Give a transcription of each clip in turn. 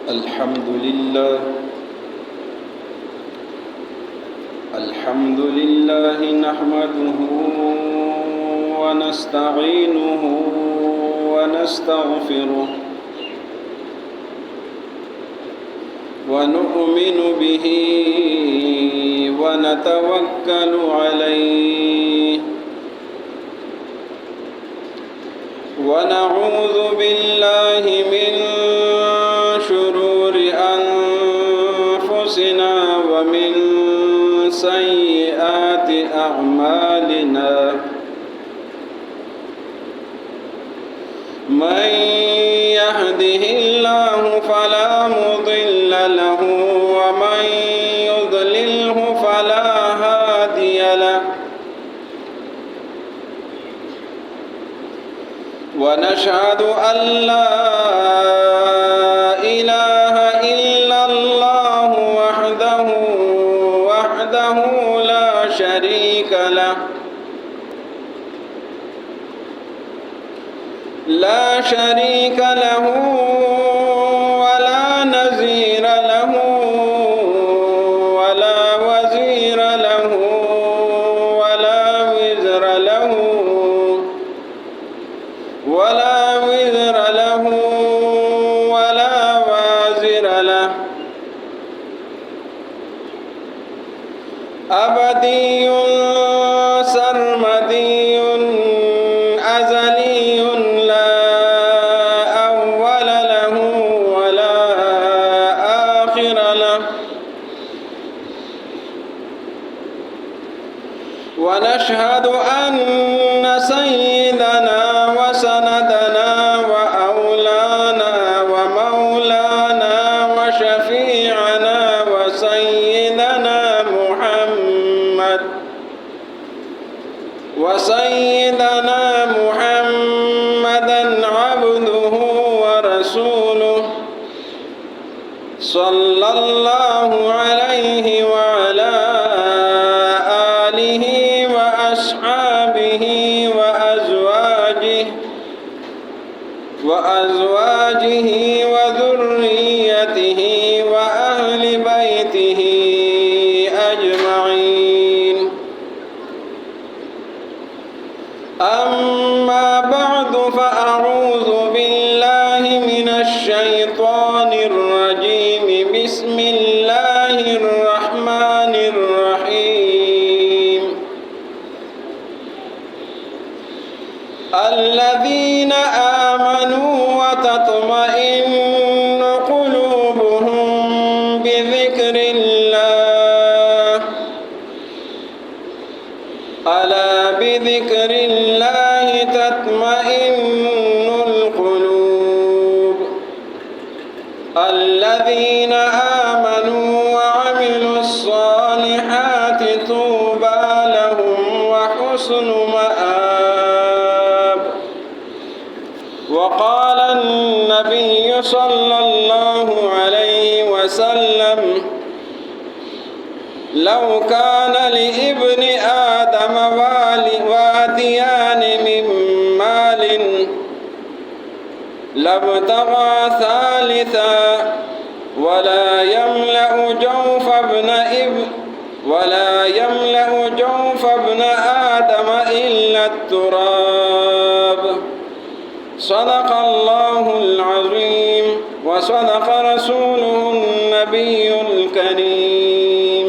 الحمد لله نحمده ونستعينه ونستغفره ونؤمن به ونتوكل عليه ونعوذ بالله من شرور أنفسنا ومن سيئات أعمالنا من يهده الله فلا مضل له ومن يضلله فلا هادي له ونشهد أن لا إله إلا الله وحده لا شريك له ولا نظير له ولا وزير له ولا وزر له ولا وازر له أبدي سرمدي أزلي لا أول له ولا آخر له ونشهد أن سيدنا وسندنا وأولانا ومولانا وشفيعنا وسيدنا محمدا عبده ورسوله صلى الله عليه وعلى آله وأصحابه وأزواجه وذريته وأهل بيته أجمعين. أما بعد فأعوذ بالله من الشيطان الرجيم. بسم الله الرحمن الرحيم. الذين آمنوا وتطمئن قلوبهم بذكر الله ألا بذكر الله تطمئن القلوب. الذين آمنوا وعملوا الصالحات طوبى لهم وحسن مآب. وقال النبي صلى الله عليه وسلم: لو كان لابن آدم واديان من مال لابتغى ثالثا ولا يملأ جوف ابن آدم إلا التراب. صدق الله العظيم وصدق رسوله النبي الكريم.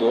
2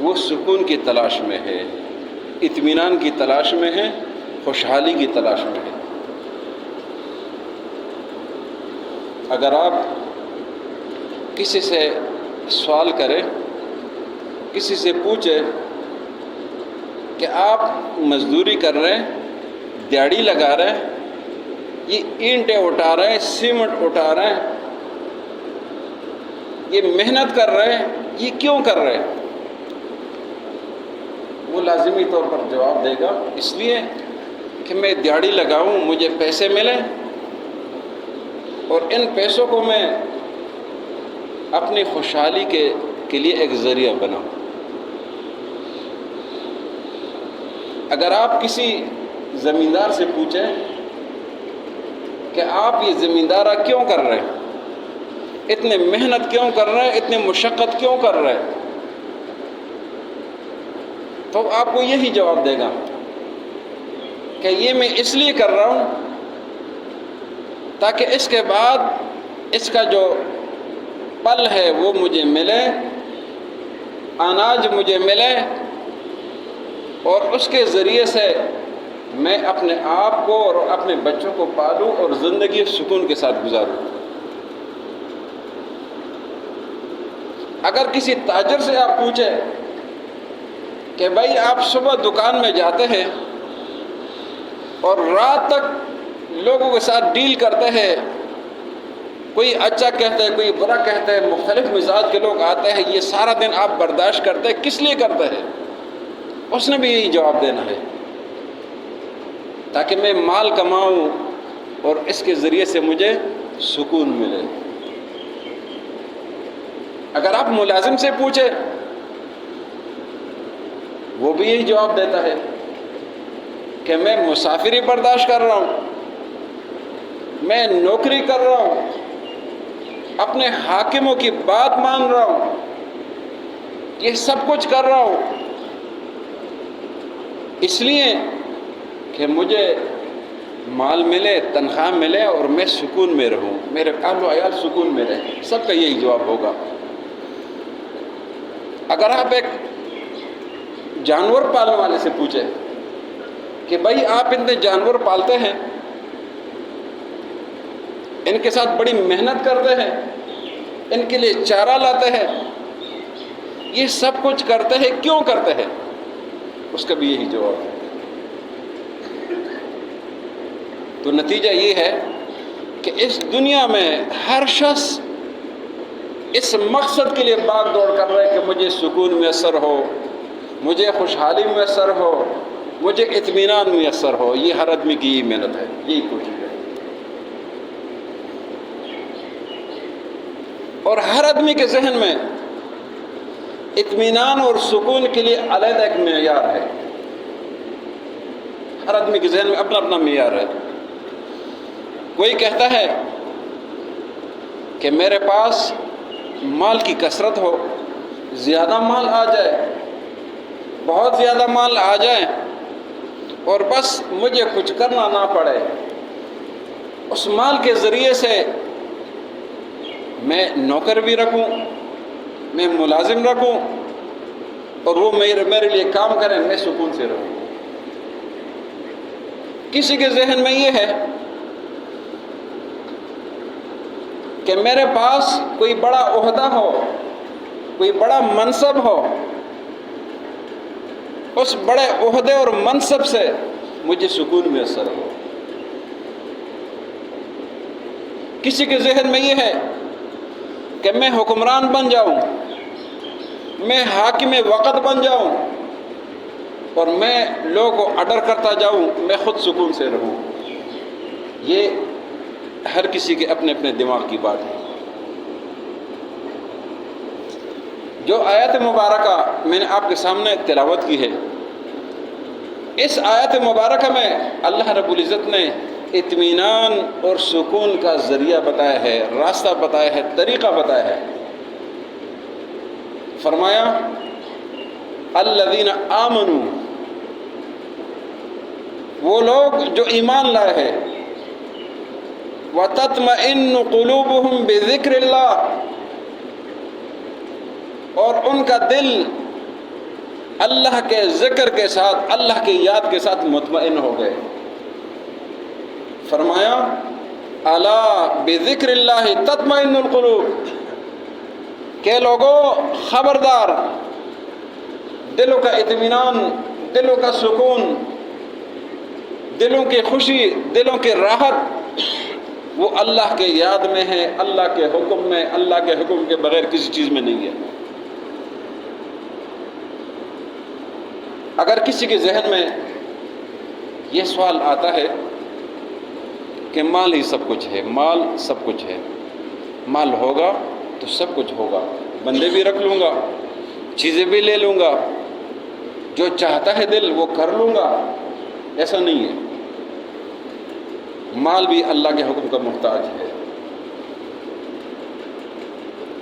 وہ سکون کی تلاش میں ہے، اطمینان کی تلاش میں ہے، خوشحالی کی تلاش میں ہے۔ اگر آپ کسی سے سوال کریں، کسی سے پوچھیں کہ آپ مزدوری کر رہے ہیں، دیہڑی لگا رہے ہیں، یہ اینٹیں اٹھا رہے ہیں، سیمنٹ اٹھا رہے ہیں، یہ محنت کر رہے ہیں، یہ کیوں کر رہے ہیں؟ وہ لازمی طور پر جواب دے گا اس لیے کہ میں دیہڑی لگاؤں، مجھے پیسے ملیں اور ان پیسوں کو میں اپنی خوشحالی کے لیے ایک ذریعہ بناؤں۔ اگر آپ کسی زمیندار سے پوچھیں کہ آپ یہ زمیندارہ کیوں کر رہے ہیں، اتنے محنت کیوں کر رہے ہیں، اتنے مشقت کیوں کر رہے ہیں، تو آپ کو یہی جواب دے گا کہ یہ میں اس لیے کر رہا ہوں تاکہ اس کے بعد اس کا جو پل ہے وہ مجھے ملے، اناج مجھے ملے، اور اس کے ذریعے سے میں اپنے آپ کو اور اپنے بچوں کو پالوں اور زندگی سکون کے ساتھ گزاروں۔ اگر کسی تاجر سے آپ پوچھیں کہ بھائی آپ صبح دکان میں جاتے ہیں اور رات تک لوگوں کے ساتھ ڈیل کرتے ہیں، کوئی اچھا کہتا ہے، کوئی برا کہتا ہے، مختلف مزاج کے لوگ آتے ہیں، یہ سارا دن آپ برداشت کرتے ہیں، کس لیے کرتے ہیں؟ اس نے بھی یہی جواب دینا ہے، تاکہ میں مال کماؤں اور اس کے ذریعے سے مجھے سکون ملے۔ اگر آپ ملازم سے پوچھیں، وہ بھی یہی جواب دیتا ہے کہ میں مسافری برداشت کر رہا ہوں، میں نوکری کر رہا ہوں، اپنے حاکموں کی بات مان رہا ہوں، یہ سب کچھ کر رہا ہوں اس لیے کہ مجھے مال ملے، تنخواہ ملے اور میں سکون میں رہوں، میرے اہل و عیال سکون میں رہیں۔ سب کا یہی جواب ہوگا۔ اگر آپ ایک جانور پالنے والے سے پوچھیں کہ بھائی آپ اتنے جانور پالتے ہیں، ان کے ساتھ بڑی محنت کرتے ہیں، ان کے لیے چارہ لاتے ہیں، یہ سب کچھ کرتے ہیں، کیوں کرتے ہیں؟ اس کا بھی یہی جواب ہے۔ تو نتیجہ یہ ہے کہ اس دنیا میں ہر شخص اس مقصد کے لیے بھاگ دوڑ کر رہا ہے کہ مجھے سکون میسر ہو، مجھے خوشحالی میسر ہو، مجھے اطمینان میسر ہو۔ یہ ہر آدمی کی یہی محنت ہے، یہی کوشش ہے، اور ہر آدمی کے ذہن میں اطمینان اور سکون کے لیے علیحدہ ایک معیار ہے۔ ہر آدمی کے ذہن میں اپنا اپنا معیار ہے۔ کوئی کہتا ہے کہ میرے پاس مال کی کثرت ہو، زیادہ مال آ جائے، بہت زیادہ مال آ جائے، اور بس مجھے کچھ کرنا نہ پڑے، اس مال کے ذریعے سے میں نوکر بھی رکھوں، میں ملازم رکھوں، اور وہ میرے لیے کام کریں، میں سکون سے رہوں۔ کسی کے ذہن میں یہ ہے کہ میرے پاس کوئی بڑا عہدہ ہو، کوئی بڑا منصب ہو، اس بڑے عہدے اور منصب سے مجھے سکون میسر ہو۔ کسی کے ذہن میں یہ ہے کہ میں حکمران بن جاؤں، میں حاکم وقت بن جاؤں، اور میں لوگوں کو آرڈر کرتا جاؤں، میں خود سکون سے رہوں۔ یہ ہر کسی کے اپنے اپنے دماغ کی بات ہے۔ جو آیت مبارکہ میں نے آپ کے سامنے تلاوت کی ہے، اس آیت مبارکہ میں اللہ رب العزت نے اطمینان اور سکون کا ذریعہ بتایا ہے، راستہ بتایا ہے، طریقہ بتایا ہے۔ فرمایا الذین آمنوا، وہ لوگ جو ایمان لائے ہیں، وَتَطْمَئِنُّ قُلُوبُهُمْ بِذِكْرِ اللَّهِ، اور ان کا دل اللہ کے ذکر کے ساتھ، اللہ کی یاد کے ساتھ مطمئن ہو گئے۔ فرمایا الا بذکر اللہ تطمئن القلوب، کہ لوگوں خبردار، دلوں کا اطمینان، دلوں کا سکون، دلوں کی خوشی، دلوں کی راحت وہ اللہ کے یاد میں ہے، اللہ کے حکم میں، اللہ کے حکم کے بغیر کسی چیز میں نہیں ہے۔ اگر کسی کے ذہن میں یہ سوال آتا ہے کہ مال ہی سب کچھ ہے، مال سب کچھ ہے، مال ہوگا تو سب کچھ ہوگا، بندے بھی رکھ لوں گا، چیزیں بھی لے لوں گا، جو چاہتا ہے دل وہ کر لوں گا، ایسا نہیں ہے۔ مال بھی اللہ کے حکم کا محتاج ہے۔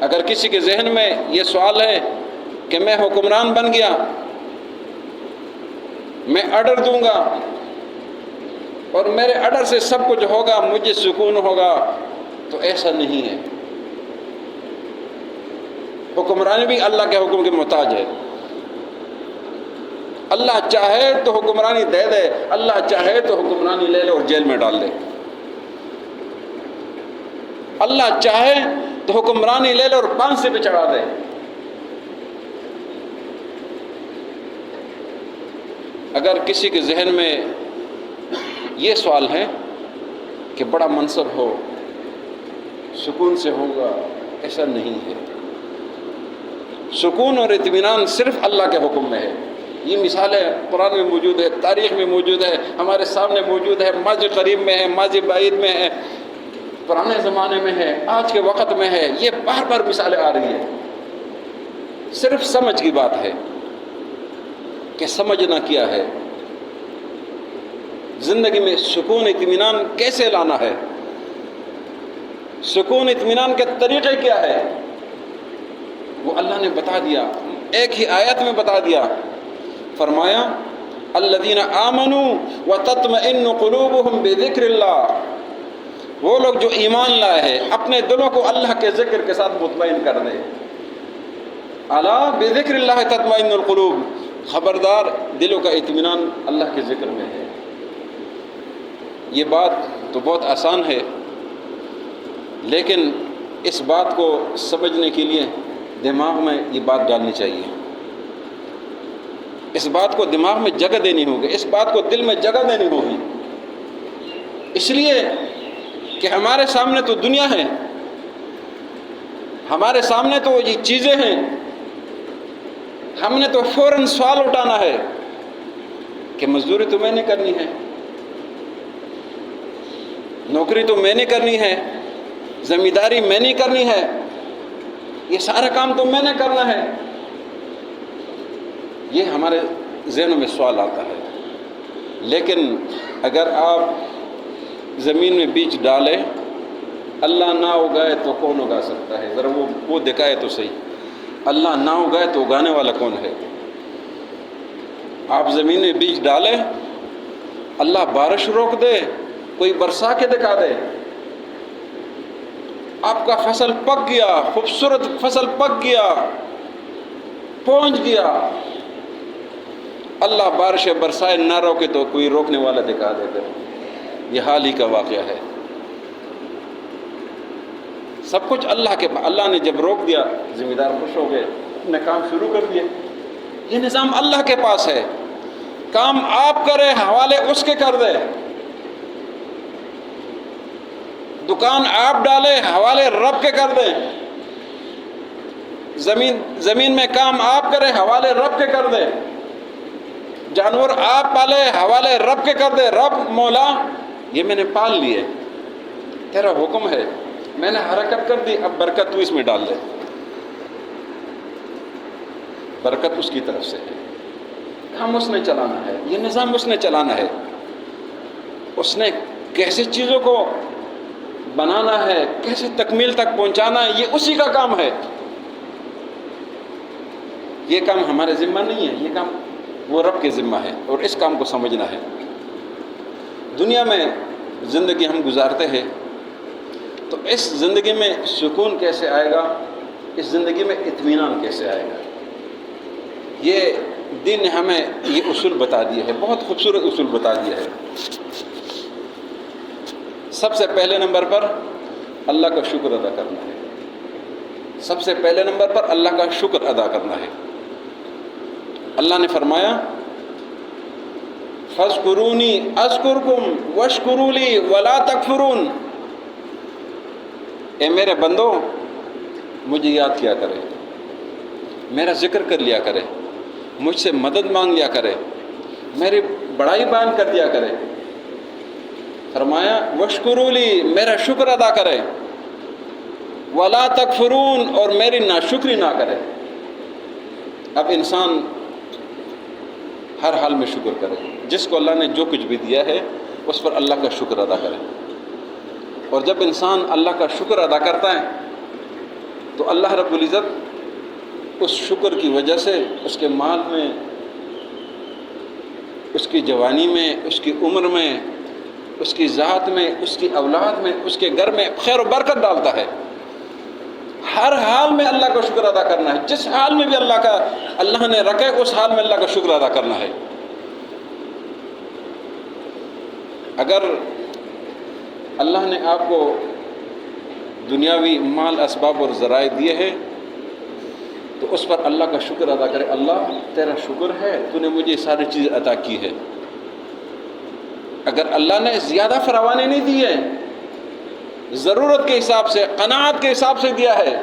اگر کسی کے ذہن میں یہ سوال ہے کہ میں حکمران بن گیا، میں آرڈر دوں گا اور میرے آرڈر سے سب کچھ ہوگا، مجھے سکون ہوگا، تو ایسا نہیں ہے۔ حکمرانی بھی اللہ کے حکم کے محتاج ہے۔ اللہ چاہے تو حکمرانی دے دے، اللہ چاہے تو حکمرانی لے لے اور جیل میں ڈال دے۔ اللہ چاہے تو حکمرانی لے لے اور پھانسی پہ چڑھا دے۔ اگر کسی کے ذہن میں یہ سوال ہے کہ بڑا منصب ہو، سکون سے ہوگا، ایسا نہیں ہے۔ سکون اور اطمینان صرف اللہ کے حکم میں ہے۔ یہ مثالیں قرآن میں موجود ہے، تاریخ میں موجود ہے، ہمارے سامنے موجود ہے، ماضی قریب میں ہے، ماضی بعید میں ہے، پرانے زمانے میں ہے، آج کے وقت میں ہے، یہ بار بار مثالیں آ رہی ہیں۔ صرف سمجھ کی بات ہے کہ سمجھنا کیا ہے، زندگی میں سکون اطمینان کیسے لانا ہے، سکون اطمینان کے طریقے کیا ہے، وہ اللہ نے بتا دیا، ایک ہی آیت میں بتا دیا۔ فرمایا الذین آمنوا وتطمئن قلوبهم بذکر اللہ، وہ لوگ جو ایمان لائے ہیں اپنے دلوں کو اللہ کے ذکر کے ساتھ مطمئن کر دیں۔ الا بذکر اللہ تطمئن القلوب، خبردار دلوں کا اطمینان اللہ کے ذکر میں ہے۔ یہ بات تو بہت آسان ہے، لیکن اس بات کو سمجھنے کے لیے دماغ میں یہ بات ڈالنی چاہیے، اس بات کو دماغ میں جگہ دینی ہوگی، اس بات کو دل میں جگہ دینی ہوگی۔ اس لیے کہ ہمارے سامنے تو دنیا ہے، ہمارے سامنے تو یہ چیزیں ہیں، ہم نے تو فوراً سوال اٹھانا ہے کہ مزدوری تو میں نے کرنی ہے، نوکری تو میں نے کرنی ہے، زمینداری میں نے کرنی ہے، یہ سارا کام تو میں نے کرنا ہے۔ یہ ہمارے ذہنوں میں سوال آتا ہے۔ لیکن اگر آپ زمین میں بیج ڈالیں، اللہ نہ اگائے تو کون اگا سکتا ہے؟ ذرا وہ دکھائے تو صحیح، اللہ نہ اگائے تو اگانے والا کون ہے؟ آپ زمین میں بیج ڈالیں، اللہ بارش روک دے، کوئی برسا کے دکھا دے، آپ کا فصل پک گیا، خوبصورت فصل پک گیا، پہنچ گیا، اللہ بارش برسائے نہ روکے تو کوئی روکنے والا دکھا دے دے۔ یہ حال ہی کا واقعہ ہے۔ سب کچھ اللہ نے جب روک دیا، ذمہ دار خوش ہو گئے، اپنے کام شروع کر دیے۔ یہ نظام اللہ کے پاس ہے، کام آپ کرے، حوالے اس کے کر دے، دکان آپ ڈالے، حوالے رب کے کر دیں، زمین میں کام آپ کرے، حوالے رب کے کر دیں، جانور آپ پالے، حوالے رب کے کر دے۔ رب مولا یہ میں نے پال لیے، تیرا حکم ہے، میں نے حرکت کر دی، اب برکت تو اس میں ڈال دے۔ برکت اس کی طرف سے ہے، کام اس نے چلانا ہے، یہ نظام اس نے چلانا ہے، اس نے کیسے چیزوں کو بنانا ہے، کیسے تکمیل تک پہنچانا ہے، یہ اسی کا کام ہے۔ یہ کام ہمارے ذمہ نہیں ہے، یہ کام وہ رب کے ذمہ ہے، اور اس کام کو سمجھنا ہے۔ دنیا میں زندگی ہم گزارتے ہیں تو اس زندگی میں سکون کیسے آئے گا، اس زندگی میں اطمینان کیسے آئے گا، یہ دین نے ہمیں یہ اصول بتا دیا ہے، بہت خوبصورت اصول بتا دیا ہے۔ سب سے پہلے نمبر پر اللہ کا شکر ادا کرنا ہے، سب سے پہلے نمبر پر اللہ کا شکر ادا کرنا ہے۔ اللہ نے فرمایا فاذکرونی اذکرکم واشکروا لی ولا تکفرون، اے میرے بندو مجھے یاد کیا کرے، میرا ذکر کر لیا کرے، مجھ سے مدد مانگ لیا کرے، میری بڑائی بیان کر دیا کرے۔ فرمایا واشکروا لی، میرا شکر ادا کرے، ولا تکفرون، اور میری ناشکری نہ کرے۔ اب انسان ہر حال میں شکر کرے، جس کو اللہ نے جو کچھ بھی دیا ہے اس پر اللہ کا شکر ادا کرے۔ اور جب انسان اللہ کا شکر ادا کرتا ہے تو اللہ رب العزت اس شکر کی وجہ سے اس کے مال میں، اس کی جوانی میں، اس کی عمر میں، اس کی ذات میں، اس کی اولاد میں، اس کے گھر میں خیر و برکت ڈالتا ہے۔ ہر حال میں اللہ کا شکر ادا کرنا ہے، جس حال میں بھی اللہ نے رکھے اس حال میں اللہ کا شکر ادا کرنا ہے۔ اگر اللہ نے آپ کو دنیاوی مال اسباب اور ذرائع دیے ہیں تو اس پر اللہ کا شکر ادا کرے۔ اللہ تیرا شکر ہے، تو نے مجھے ساری چیز عطا کی ہے۔ اگر اللہ نے زیادہ فراوانی نہیں دی ہے، ضرورت کے حساب سے، قناعت کے حساب سے دیا ہے،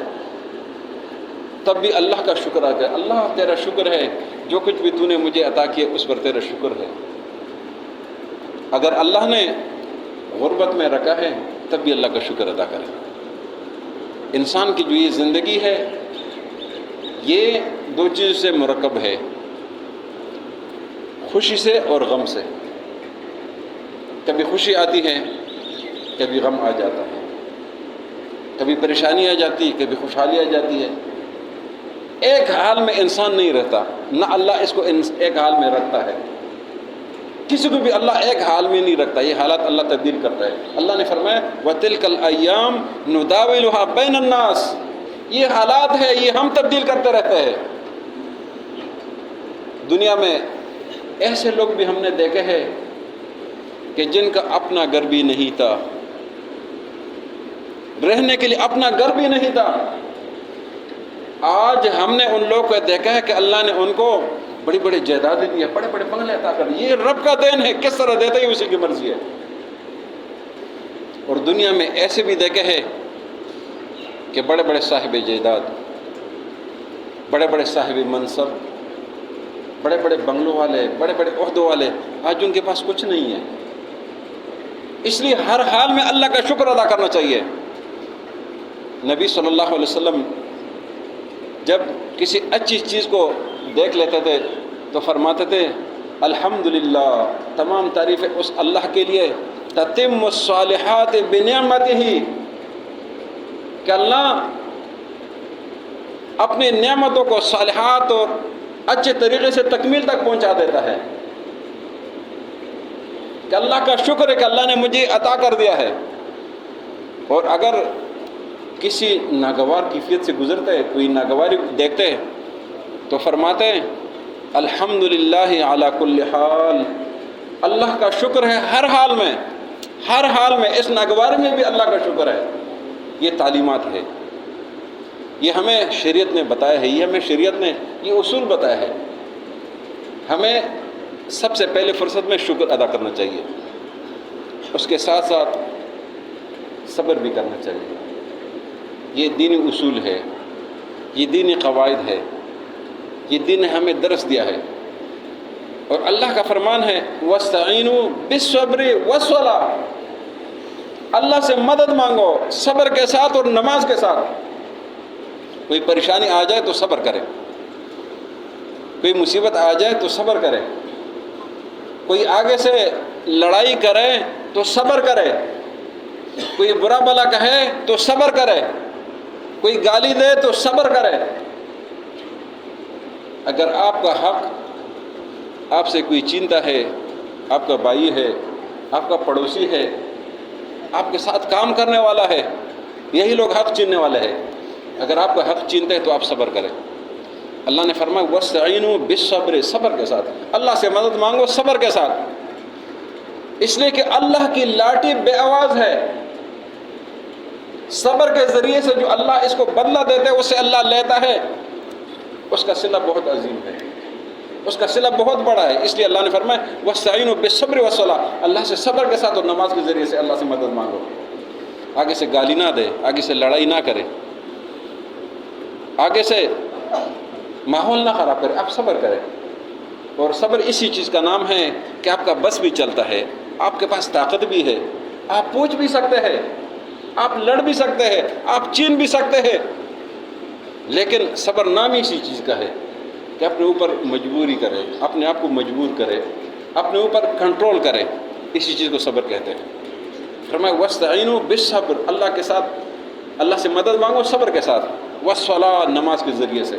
تب بھی اللہ کا شکر ادا کرے۔ اللہ تیرا شکر ہے، جو کچھ بھی تو نے مجھے عطا کیا اس پر تیرا شکر ہے۔ اگر اللہ نے غربت میں رکھا ہے تب بھی اللہ کا شکر ادا کرے۔ انسان کی جو یہ زندگی ہے یہ دو چیز سے مرکب ہے، خوشی سے اور غم سے۔ کبھی خوشی آتی ہے، کبھی غم آ جاتا ہے، کبھی پریشانی آ جاتی ہے، کبھی خوشحالی آ جاتی ہے۔ ایک حال میں انسان نہیں رہتا، نہ اللہ اس کو ایک حال میں رکھتا ہے، کسی کو بھی اللہ ایک حال میں نہیں رکھتا، یہ حالات اللہ تبدیل کرتا ہے۔ اللہ نے فرمایا وَتِلْكَ الْأَيَّامُ نُدَاوِلُهَا بَيْنَ النَّاسِ، یہ حالات ہے، یہ ہم تبدیل کرتے رہتے ہیں۔ دنیا میں ایسے لوگ بھی ہم نے دیکھے ہیں کہ جن کا اپنا گھر بھی نہیں تھا، رہنے کے لیے اپنا گھر بھی نہیں تھا، آج ہم نے ان لوگوں کو دیکھا ہے کہ اللہ نے ان کو بڑی بڑی جائیدادیں دی ہے، بڑے بڑے بنگلے عطا کر دیے۔ یہ رب کا دین ہے، کس طرح دیتا ہے اسی کی مرضی ہے۔ اور دنیا میں ایسے بھی دیکھے ہیں کہ بڑے بڑے صاحب جائیداد، بڑے بڑے صاحب منصب، بڑے بڑے بنگلوں والے، بڑے بڑے عہدوں والے، آج ان کے پاس کچھ نہیں ہے۔ اس لیے ہر حال میں اللہ کا شکر ادا کرنا چاہیے۔ نبی صلی اللہ علیہ وسلم جب کسی اچھی چیز کو دیکھ لیتے تھے تو فرماتے تھے الحمدللہ، تمام تعریفیں اس اللہ کے لیے، تتم الصالحات بنعمتہ، کہ اللہ اپنی نعمتوں کو صالحات اور اچھے طریقے سے تکمیل تک پہنچا دیتا ہے، کہ اللہ کا شکر ہے کہ اللہ نے مجھے عطا کر دیا ہے۔ اور اگر کسی ناگوار کیفیت سے گزرتے، کوئی ناگواری دیکھتے تو فرماتے ہیں الحمدللہ علی کل حال، اللہ کا شکر ہے ہر حال میں، ہر حال میں، اس ناگواری میں بھی اللہ کا شکر ہے۔ یہ تعلیمات ہے، یہ ہمیں شریعت نے بتایا ہے، یہ ہمیں شریعت نے یہ اصول بتایا ہے۔ ہمیں سب سے پہلے فرصت میں شکر ادا کرنا چاہیے، اس کے ساتھ ساتھ صبر بھی کرنا چاہیے۔ یہ دینی اصول ہے، یہ دینی قواعد ہے، یہ دین نے ہمیں درس دیا ہے۔ اور اللہ کا فرمان ہے وَاسْتَعِينُوا بِالصَّبْرِ وَالصَّلَاةِ، اللہ سے مدد مانگو صبر کے ساتھ اور نماز کے ساتھ۔ کوئی پریشانی آ جائے تو صبر کرے، کوئی مصیبت آ جائے تو صبر کرے، کوئی آگے سے لڑائی کرے تو صبر کرے، کوئی برا بلا کہے تو صبر کرے، کوئی گالی دے تو صبر کرے۔ اگر آپ کا حق آپ سے کوئی چینتا ہے، آپ کا بھائی ہے، آپ کا پڑوسی ہے، آپ کے ساتھ کام کرنے والا ہے، یہی لوگ حق چیننے والے ہیں، اگر آپ کا حق چینتے ہیں تو آپ صبر کریں۔ اللہ نے فرمایا وَاسْتَعِينُوا بِالصَّبْرِ، صبر کے ساتھ اللہ سے مدد مانگو، صبر کے ساتھ، اس لیے کہ اللہ کی لاٹھی بے آواز ہے۔ صبر کے ذریعے سے جو اللہ اس کو بدلہ دیتے ہیں، اس سے اللہ لیتا ہے، اس کا صلہ بہت عظیم ہے، اس کا صلہ بہت بڑا ہے۔ اس لیے اللہ نے فرمایا وَاسْتَعِينُوا بِالصَّبْرِ وَالصَّلَاةِ، اللہ سے صبر کے ساتھ اور نماز کے ذریعے سے اللہ سے مدد مانگو۔ آگے سے گالی نہ دے، آگے سے لڑائی نہ کرے، آگے سے ماحول نہ خراب کرے، آپ صبر کریں۔ اور صبر اسی چیز کا نام ہے کہ آپ کا بس بھی چلتا ہے، آپ کے پاس طاقت بھی ہے، آپ پوچھ بھی سکتے ہیں، آپ لڑ بھی سکتے ہیں، آپ چین بھی سکتے ہیں، لیکن صبر نام اسی چیز کا ہے کہ اپنے اوپر مجبوری کرے، اپنے آپ کو مجبور کرے، اپنے اوپر کنٹرول کرے، اسی چیز کو صبر کہتے ہیں۔ فرمایا وَاسْتَعِينُوا بِالصَّبْرِ، اللہ کے ساتھ اللہ سے مدد مانگو صبر کے ساتھ، وَالصَّلَاةِ، نماز کے ذریعے سے۔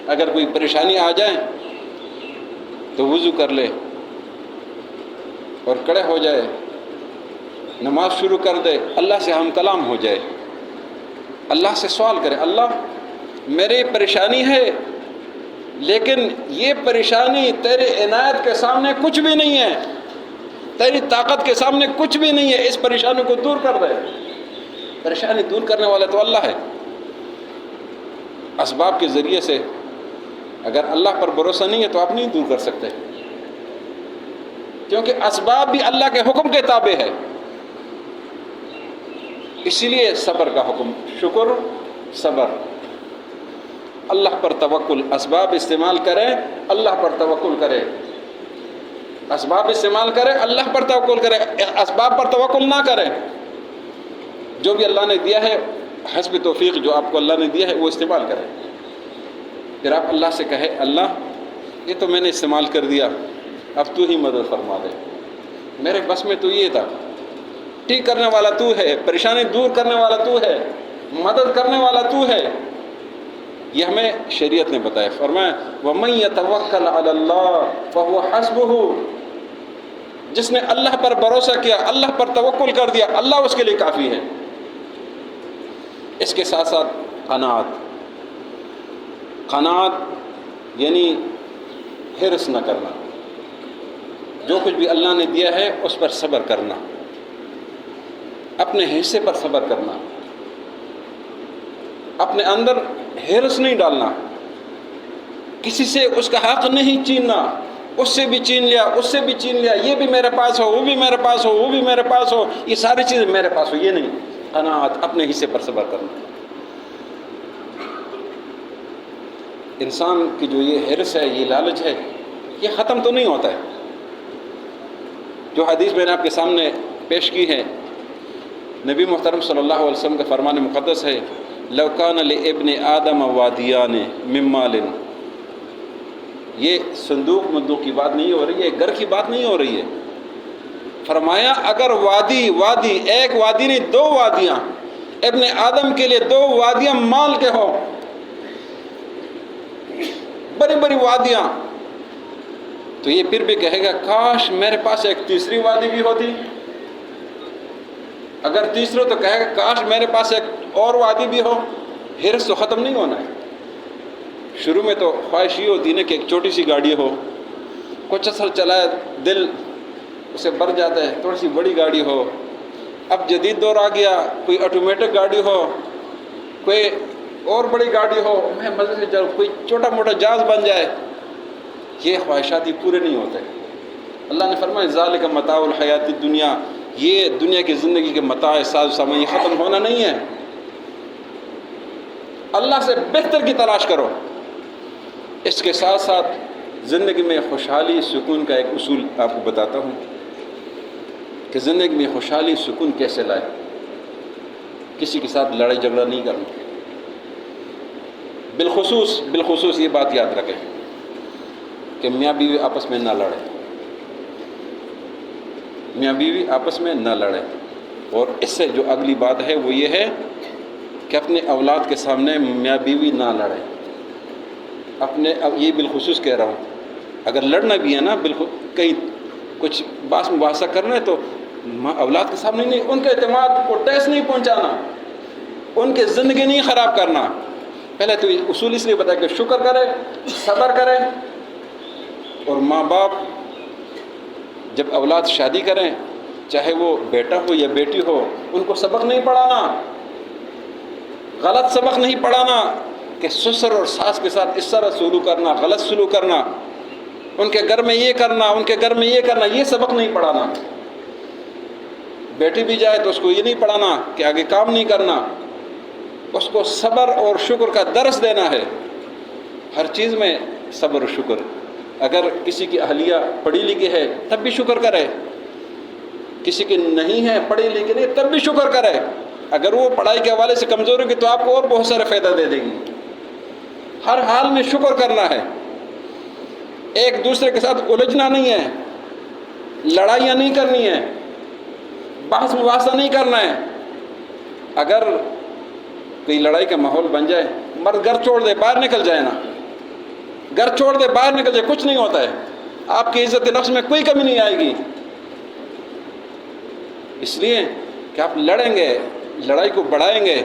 اگر کوئی پریشانی آ جائے تو وضو کر لے اور کھڑے ہو جائے، نماز شروع کر دے، اللہ سے ہم کلام ہو جائے، اللہ سے سوال کرے، اللہ میری پریشانی ہے لیکن یہ پریشانی تیرے عنایت کے سامنے کچھ بھی نہیں ہے، تیری طاقت کے سامنے کچھ بھی نہیں ہے، اس پریشانی کو دور کر دے۔ پریشانی دور کرنے والا تو اللہ ہے۔ اسباب کے ذریعے سے اگر اللہ پر بھروسہ نہیں ہے تو آپ نہیں دور کر سکتے، کیونکہ اسباب بھی اللہ کے حکم کے تابع ہے۔ اسی لیے صبر کا حکم، شکر، صبر، اللہ پر توکل، اسباب استعمال کریں، اللہ پر توکل کرے، اسباب استعمال کرے، اللہ پر توکل کرے، اسباب پر توکل نہ کریں۔ جو بھی اللہ نے دیا ہے حسب توفیق، جو آپ کو اللہ نے دیا ہے وہ استعمال کریں۔ پھر آپ اللہ سے کہے اللہ یہ تو میں نے استعمال کر دیا، اب تو ہی مدد فرما دے، میرے بس میں تو یہ تھا، ٹھیک کرنے والا تو ہے، پریشانی دور کرنے والا تو ہے، مدد کرنے والا تو ہے۔ یہ ہمیں شریعت نے بتایا، فرمایا وَمَن يَتَوَكَّلْ عَلَى اللَّهِ فَهُوَ حَسْبُهُ، جس نے اللہ پر بھروسہ کیا، اللہ پر توکل کر دیا، اللہ اس کے لیے کافی ہے۔ اس کے ساتھ ساتھ قناعت، قناعت یعنی حرص نہ کرنا، جو کچھ بھی اللہ نے دیا ہے اس پر صبر کرنا، اپنے حصے پر صبر کرنا، اپنے اندر حرص نہیں ڈالنا، کسی سے اس کا حق نہیں چھیننا، اس سے بھی چھین لیا، اس سے بھی چھین لیا، یہ بھی میرے پاس ہو، وہ بھی میرے پاس ہو، وہ بھی میرے پاس ہو، یہ ساری چیزیں میرے پاس ہو، یہ نہیں۔ قناعت، اپنے حصے پر صبر کرنا۔ انسان کی جو یہ حرص ہے، یہ لالچ ہے، یہ ختم تو نہیں ہوتا ہے۔ جو حدیث میں نے آپ کے سامنے پیش کی ہے، نبی محترم صلی اللہ علیہ وسلم کا فرمان مقدس ہے لَوْ كَانَ لِابْنِ آدَمَ وَادِيَانِ مِن مَالٍ، یہ صندوق مندوق کی بات نہیں ہو رہی ہے، گھر کی بات نہیں ہو رہی ہے۔ فرمایا اگر وادی ایک وادی نہیں، دو وادیاں ابن آدم کے لیے، دو وادیاں مال کے ہوں، بڑی بڑی وادیاں، تو یہ پھر بھی کہے گا کاش میرے پاس ایک تیسری وادی بھی ہوتی۔ اگر تیسرا تو کہے گا کاش میرے پاس ایک اور وادی بھی ہو۔ حرص تو ختم نہیں ہونا ہے۔ شروع میں تو خواہش یہ ہوتی ہے نا کہ ایک چھوٹی سی گاڑی ہو، کچھ اثر چلائے دل اسے بھر جاتا ہے، تھوڑی سی بڑی گاڑی ہو۔ اب جدید دور آ گیا، کوئی آٹومیٹک گاڑی ہو، کوئی اور بڑی گاڑی ہو، میں مزے سے چلوں، کوئی چھوٹا موٹا جہاز بن جائے۔ یہ خواہشات پورے نہیں ہوتے۔ اللہ نے فرمایا ذالک متاع الحیات الدنیا، یہ دنیا کی زندگی کے متاع ساز و سامان، یہ ختم ہونا نہیں ہے۔ اللہ سے بہتر کی تلاش کرو۔ اس کے ساتھ ساتھ زندگی میں خوشحالی سکون کا ایک اصول آپ کو بتاتا ہوں کہ زندگی میں خوشحالی سکون کیسے لائے۔ کسی کے ساتھ لڑائی جھگڑا نہیں کرنا۔ بالخصوص یہ بات یاد رکھیں کہ میاں بیوی آپس میں نہ لڑیں، میاں بیوی آپس میں نہ لڑیں۔ اور اس سے جو اگلی بات ہے وہ یہ ہے کہ اپنے اولاد کے سامنے میاں بیوی نہ لڑیں۔ یہ بالخصوص کہہ رہا ہوں، اگر لڑنا بھی ہے نا، کہیں کچھ باس مباحثہ کرنا ہے تو اولاد کے سامنے نہیں، ان کے اعتماد کو ٹیس نہیں پہنچانا، ان کے زندگی نہیں خراب کرنا۔ پہلے تو یہ اصول اس لیے بتایا کہ شکر کرے، صبر کرے. اور ماں باپ جب اولاد شادی کریں، چاہے وہ بیٹا ہو یا بیٹی ہو، ان کو سبق نہیں پڑھانا، غلط سبق نہیں پڑھانا کہ سسر اور ساس کے ساتھ اس طرح سلوک کرنا، غلط سلوک کرنا، ان کے گھر میں یہ کرنا، ان کے گھر میں یہ کرنا، یہ سبق نہیں پڑھانا. بیٹی بھی جائے تو اس کو یہ نہیں پڑھانا کہ آگے کام نہیں کرنا، اس کو صبر اور شکر کا درس دینا ہے. ہر چیز میں صبر و شکر. اگر کسی کی اہلیہ پڑھی لکھی ہے تب بھی شکر کرے، کسی کی نہیں ہے پڑھی لکھی نہیں تب بھی شکر کرے. اگر وہ پڑھائی کے حوالے سے کمزور ہوگی تو آپ کو اور بہت سارا فائدہ دے دے گی. ہر حال میں شکر کرنا ہے. ایک دوسرے کے ساتھ الجھنا نہیں ہے، لڑائیاں نہیں کرنی ہے، بحث مباحثہ نہیں کرنا ہے. اگر کوئی لڑائی کا ماحول بن جائے، مرد گھر چھوڑ دے، باہر نکل جائے نا، گھر چھوڑ دے، باہر نکل جائے، کچھ نہیں ہوتا ہے. آپ کی عزت نفس میں کوئی کمی نہیں آئے گی. اس لیے کہ آپ لڑیں گے، لڑائی کو بڑھائیں گے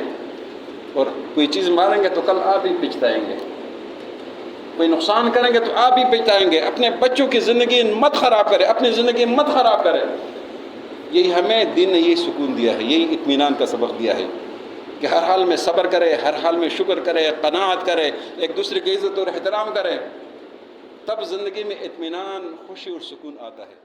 اور کوئی چیز ماریں گے تو کل آپ ہی پچھتائیں گے، کوئی نقصان کریں گے تو آپ ہی پچھتائیں گے. اپنے بچوں کی زندگی مت خراب کرے، اپنی زندگی مت خراب کرے. یہی ہمیں دین نے یہی سکون دیا ہے، یہی اطمینان کا سبق دیا ہے کہ ہر حال میں صبر کرے، ہر حال میں شکر کرے، قناعت کرے، ایک دوسرے کی عزت اور احترام کرے. تب زندگی میں اطمینان، خوشی اور سکون آتا ہے.